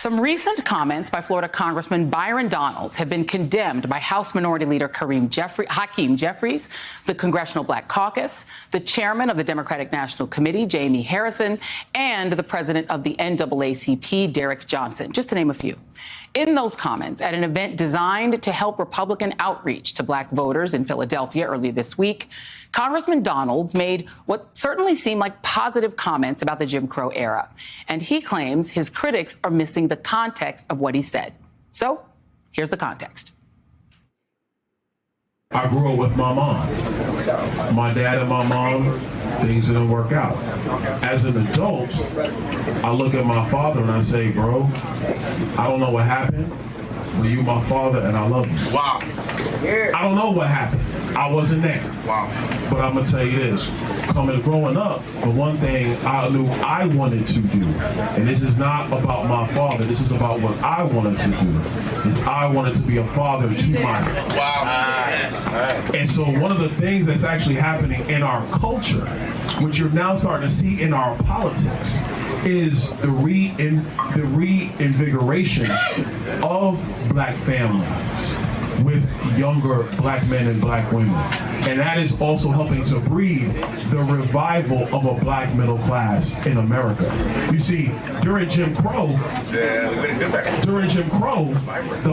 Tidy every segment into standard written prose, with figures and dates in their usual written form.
Some recent comments by Florida Congressman Byron have been condemned by House Minority Leader Hakeem Jeffries, the Congressional Black Caucus, the chairman of the Democratic National Committee, Jamie Harrison, and the president of the NAACP, Derek Johnson, just to name a few. In those comments at an event designed to help Republican outreach to black voters in Philadelphia earlier this week, Congressman Donalds made what certainly seemed like positive comments about the Jim Crow era. And he claims his critics are missing the context of what he said. So here's the context. I grew up with my mom. My dad and my mom, things didn't work out. As an adult, I look at my father and I say, bro, I don't know what happened, but you my father and I love you. Wow. I don't know what happened. I wasn't there. Wow. But I'm gonna tell you this, growing up, the one thing I knew I wanted to do, and this is not about my father, this is about what I wanted to do, is I wanted to be a father to myself. Wow. And so one of the things that's actually happening in our culture, which you're now starting to see in our politics, is the reinvigoration of black families with younger black men and black women. And that is also helping to breed the revival of a black middle class in America. You see, during Jim Crow, the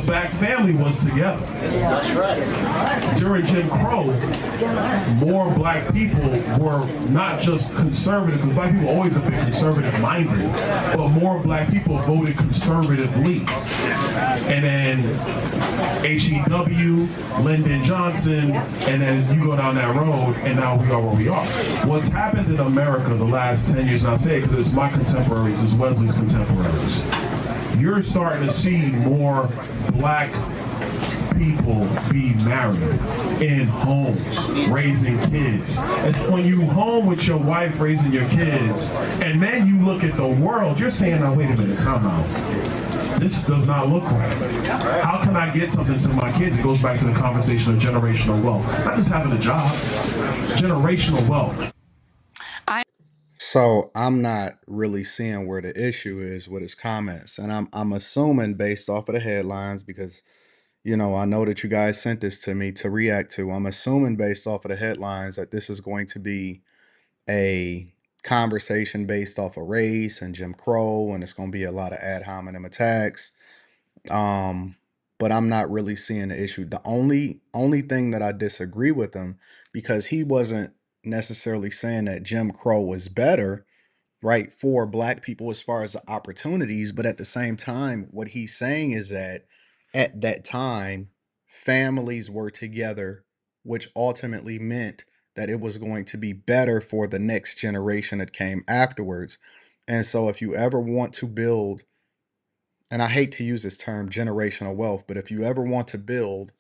black family was together. That's right. During Jim Crow, more black people were not just conservative, because black people always have been conservative minded, but more black people voted conservatively. And then H.E.W., Lyndon Johnson, and then you go down that road, and now we are where we are. What's happened in America the last 10 years, and I say it because it's my contemporaries, it's Wesley's contemporaries, you're starting to see more black people be married in homes, raising kids. It's when you home with your wife raising your kids, and then you look at the world, you're saying, now wait a minute, time out. This does not look right. How can I get something to my kids? It goes back to the conversation of generational wealth. Not just having a job, generational wealth. So I'm not really seeing where the issue is with his comments. And I'm assuming based off of the headlines, because I know that you guys sent this to me to react to. I'm assuming based off of the headlines that this is going to be a conversation based off of race and Jim Crow, and it's going to be a lot of ad hominem attacks. But I'm not really seeing the issue. The only thing that I disagree with him, because he wasn't necessarily saying that Jim Crow was better, right, for black people as far as the opportunities, but at the same time, what he's saying is that at that time, families were together, which ultimately meant that it was going to be better for the next generation that came afterwards. And so if you ever want to build, and I hate to use this term generational wealth, but if you ever want to build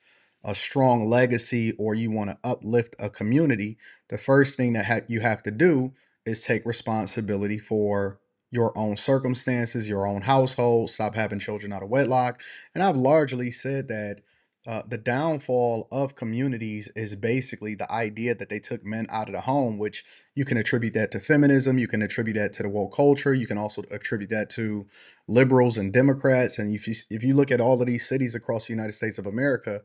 a strong legacy or you want to uplift a community, the first thing that you have to do is take responsibility for your own circumstances, your own household, stop having children out of wedlock. And I've largely said that the downfall of communities is basically the idea that they took men out of the home, which you can attribute that to feminism. You can attribute that to the woke culture. You can also attribute that to liberals and Democrats. And if you look at all of these cities across the United States of America,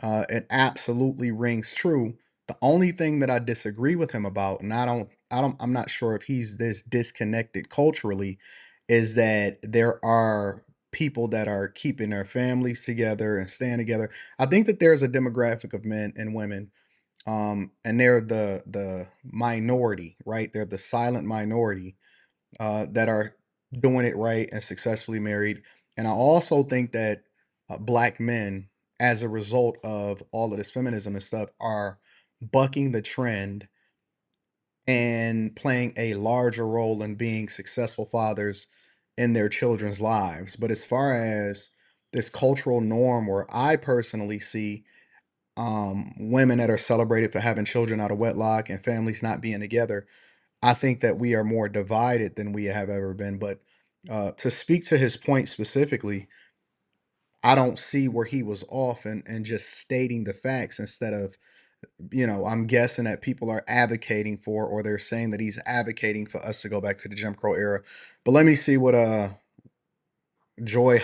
it absolutely rings true. The only thing that I disagree with him about, and I'm not sure if he's this disconnected culturally, is that there are people that are keeping their families together and staying together. I think that there's a demographic of men and women, and they're the minority, right? They're the silent minority that are doing it right and successfully married. And I also think that black men, as a result of all of this feminism and stuff, are bucking the trend and playing a larger role in being successful fathers in their children's lives. But as far as this cultural norm, where I personally see women that are celebrated for having children out of wedlock and families not being together, I think that we are more divided than we have ever been. But to speak to his point specifically, I don't see where he was off and just stating the facts instead of, I'm guessing that people are advocating for, or they're saying that he's advocating for us to go back to the Jim Crow era. But let me see what Joy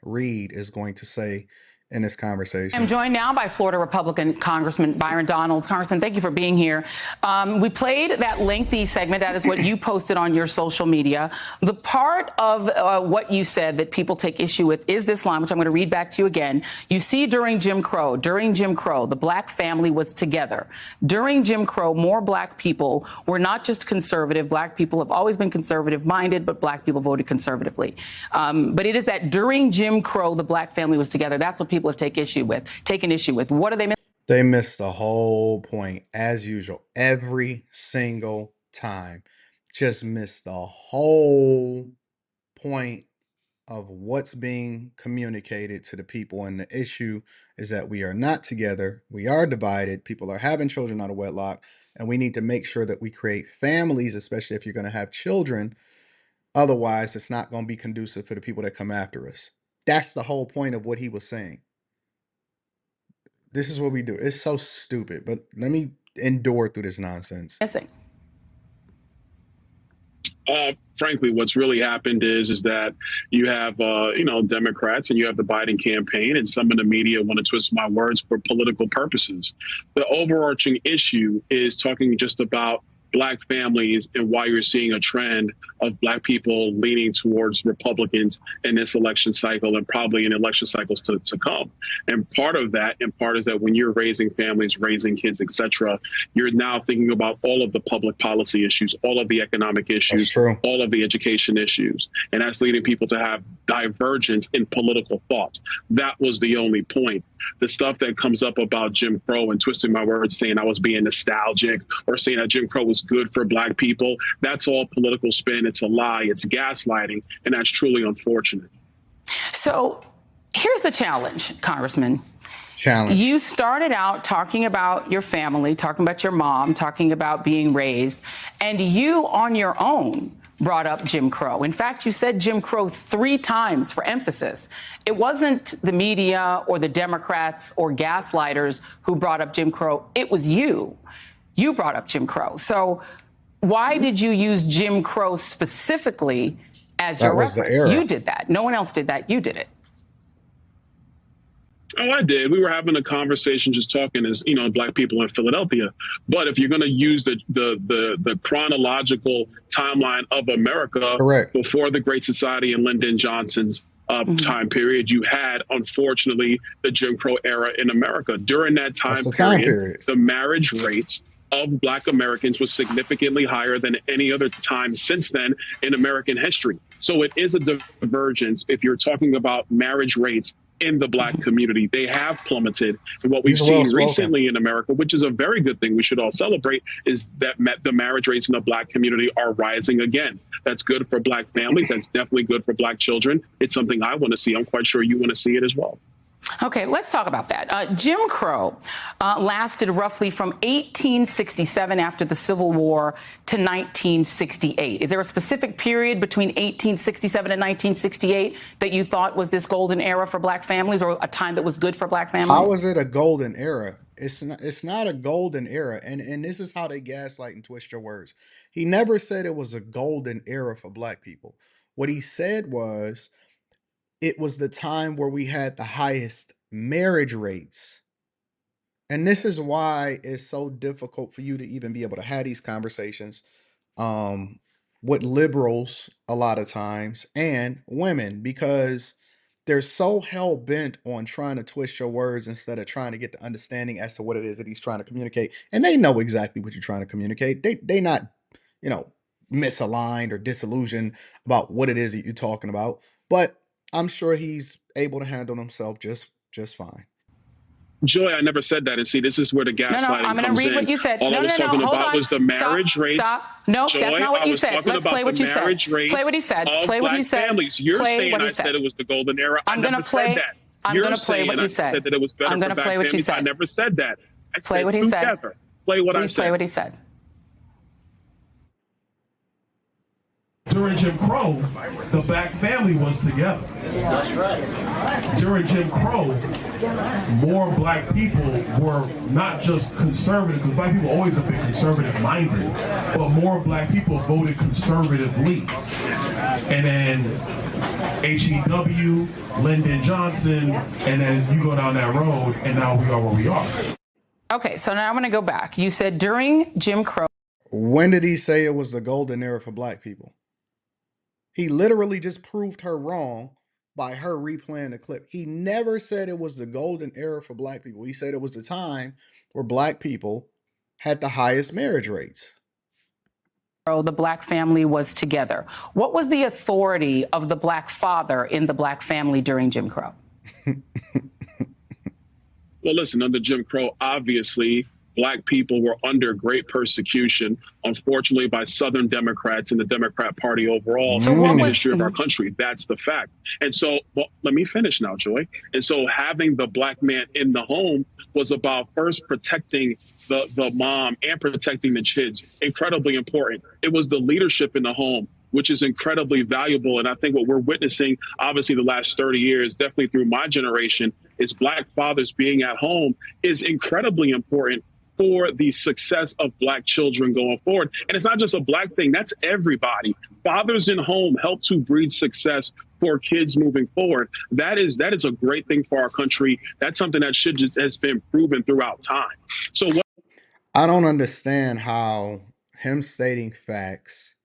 Reid is going to say in this conversation. I'm joined now by Florida Republican Congressman Byron Donalds. Congressman, thank you for being here. We played that lengthy segment. That is what you posted on your social media. The part of what you said that people take issue with is this line, which I'm going to read back to you again. You see, during Jim Crow, the black family was together. During Jim Crow, more black people were not just conservative. Black people have always been conservative minded, but black people voted conservatively. But it is that during Jim Crow, the black family was together. That's what people have taken issue with. What are they? They missed the whole point, as usual, every single time. Just missed the whole point of what's being communicated to the people. And the issue is that we are not together. We are divided. People are having children out of wedlock. And we need to make sure that we create families, especially if you're going to have children. Otherwise, it's not going to be conducive for the people that come after us. That's the whole point of what he was saying. This is what we do. It's so stupid, but let me endure through this nonsense. Frankly, what's really happened is that you have, Democrats and you have the Biden campaign, and some of the media want to twist my words for political purposes. The overarching issue is talking just about black families and why you're seeing a trend of black people leaning towards Republicans in this election cycle and probably in election cycles to come. And part of that, is that when you're raising families, raising kids, etc., you're now thinking about all of the public policy issues, all of the economic issues, all of the education issues. And that's leading people to have divergence in political thoughts. That was the only point. The stuff that comes up about Jim Crow and twisting my words, saying I was being nostalgic or saying that Jim Crow was good for black people, that's all political spin. It's a lie. It's gaslighting. And that's truly unfortunate. So here's the challenge, Congressman. You started out talking about your family, talking about your mom, talking about being raised, and you on your own brought up Jim Crow. In fact, you said Jim Crow 3 times for emphasis. It wasn't the media or the Democrats or gaslighters who brought up Jim Crow. It was you. You brought up Jim Crow. So why did you use Jim Crow specifically as your reference? You did that. No one else did that. You did it. Oh, I did. We were having a conversation, just talking as, black people in Philadelphia. But if you're going to use the chronological timeline of America before the Great Society and Lyndon Johnson's time period, you had, unfortunately, the Jim Crow era in America. During that time period, the marriage rates of black Americans was significantly higher than any other time since then in American history. So it is a divergence if you're talking about marriage rates in the black community. They have plummeted. And what we've seen recently in America, which is a very good thing we should all celebrate, is that the marriage rates in the black community are rising again. That's good for black families. That's definitely good for black children. It's something I want to see. I'm quite sure you want to see it as well. Okay, let's talk about that. Jim Crow lasted roughly from 1867 after the Civil War to 1968. Is there a specific period between 1867 and 1968 that you thought was this golden era for black families, or a time that was good for black families? How is it a golden era? It's not a golden era. And this is how they gaslight and twist your words. He never said it was a golden era for black people. What he said was, it was the time where we had the highest marriage rates. And this is why it's so difficult for you to even be able to have these conversations with liberals a lot of times and women, because they're so hell-bent on trying to twist your words instead of trying to get the understanding as to what it is that he's trying to communicate. And they know exactly what you're trying to communicate. They not, misaligned or disillusioned about what it is that you're talking about. But I'm sure he's able to handle himself just fine. Joy, I never said that. And see, this is where the gaslighting comes in. I'm going to read what you said. All I was talking about was the marriage rates. Stop. No, Joy, that's not what you said. Let's play what you said. Play what he said. Play what he said. Families. You're saying I said it was the golden era. I never said that. I'm going to play what you said. I said that it was better for black families. I never said that. Play what he said. Play what I said. Please play what he said. During Jim Crow, the black family was together. That's right. During Jim Crow, more black people were not just conservative, because black people always have been conservative minded, but more black people voted conservatively. And then HEW, Lyndon Johnson, and then you go down that road, and now we are where we are. Okay, so now I'm going to go back. You said during Jim Crow. When did he say it was the golden era for black people? He literally just proved her wrong by her replaying the clip. He never said it was the golden era for black people. He said it was the time where black people had the highest marriage rates. The black family was together. What was the authority of the black father in the black family during Jim Crow? Well, listen, under Jim Crow, obviously, black people were under great persecution, unfortunately, by Southern Democrats and the Democrat Party overall in the history of our country. That's the fact. And so, well, let me finish now, Joy. And so having the black man in the home was about first protecting the mom and protecting the kids. Incredibly important. It was the leadership in the home, which is incredibly valuable. And I think what we're witnessing, obviously, the last 30 years, definitely through my generation, is black fathers being at home is incredibly important for the success of black children going forward. And it's not just a black thing, that's everybody. Fathers in home help to breed success for kids moving forward. That is a great thing for our country. That's something that has been proven throughout time. So what I don't understand how him stating facts.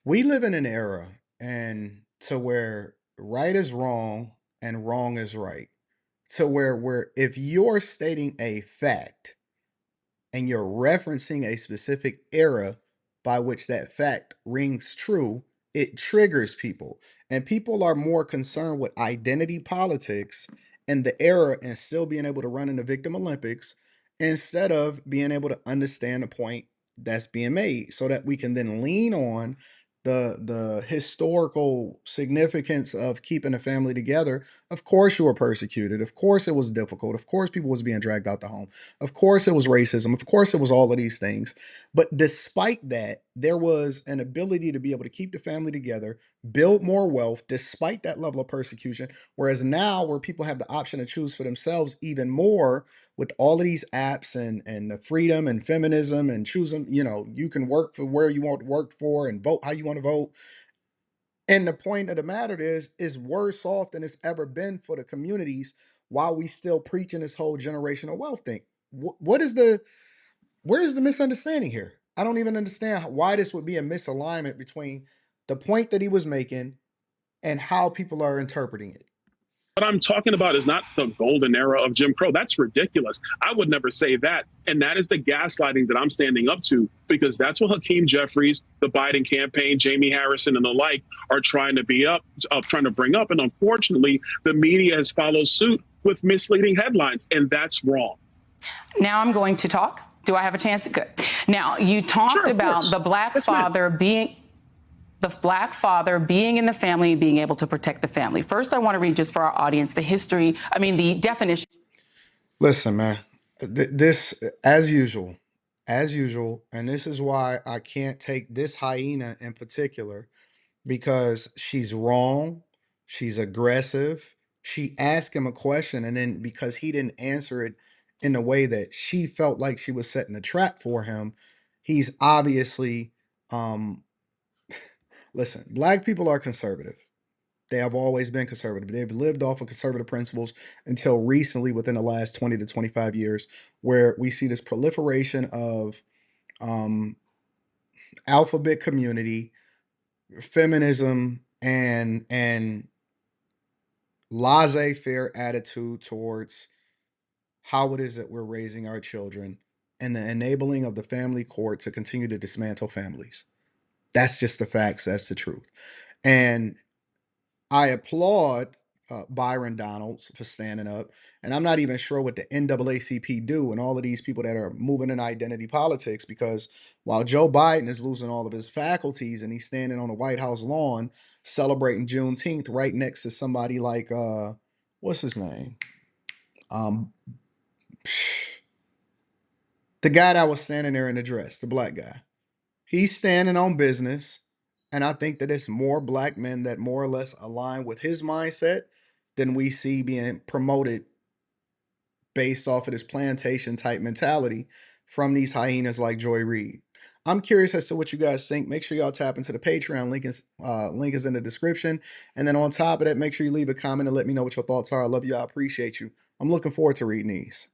We live in an era and to where right is wrong and wrong is right. To where if you're stating a fact and you're referencing a specific era by which that fact rings true, it triggers people. And people are more concerned with identity politics and the era and still being able to run in the Victim Olympics instead of being able to understand the point that's being made so that we can then lean on the historical significance of keeping a family together. Of course you were persecuted. Of course it was difficult. Of course people was being dragged out the home. Of course it was racism. Of course it was all of these things. But despite that, there was an ability to be able to keep the family together, build more wealth despite that level of persecution. Whereas now where people have the option to choose for themselves even more with all of these apps and the freedom and feminism and choosing, you can work for where you want to work for and vote how you want to vote. And the point of the matter is worse off than it's ever been for the communities while we still preaching this whole generational wealth thing. What is where is the misunderstanding here? I don't even understand why this would be a misalignment between the point that he was making and how people are interpreting it. I'm talking about is not the golden era of Jim Crow. That's ridiculous. I would never say that. And that is the gaslighting that I'm standing up to, because that's what Hakeem Jeffries, the Biden campaign, Jamie Harrison, and the like are trying to bring up. And unfortunately, the media has followed suit with misleading headlines, and that's wrong. Now I'm going to talk. Do I have a chance? Good. Now, you talked about the black father being in the family and being able to protect the family. First, I want to read just for our audience the definition. Listen, man, this as usual, and this is why I can't take this hyena in particular, because she's wrong, she's aggressive. She asked him a question, and then because he didn't answer it in a way that she felt like she was setting a trap for him, he's obviously listen, black people are conservative. They have always been conservative. They've lived off of conservative principles until recently, within the last 20 to 25 years, where we see this proliferation of alphabet community, feminism, and laissez-faire attitude towards how it is that we're raising our children and the enabling of the family court to continue to dismantle families. That's just the facts. That's the truth. And I applaud Byron Donalds for standing up. And I'm not even sure what the NAACP do and all of these people that are moving in identity politics, because while Joe Biden is losing all of his faculties and he's standing on the White House lawn celebrating Juneteenth right next to somebody like, what's his name? The guy that was standing there in the dress, the black guy. He's standing on business. And I think that it's more black men that more or less align with his mindset than we see being promoted based off of this plantation type mentality from these hyenas like Joy Reid. I'm curious as to what you guys think. Make sure y'all tap into the Patreon. Link is in the description. And then on top of that, make sure you leave a comment and let me know what your thoughts are. I love you. I appreciate you. I'm looking forward to reading these.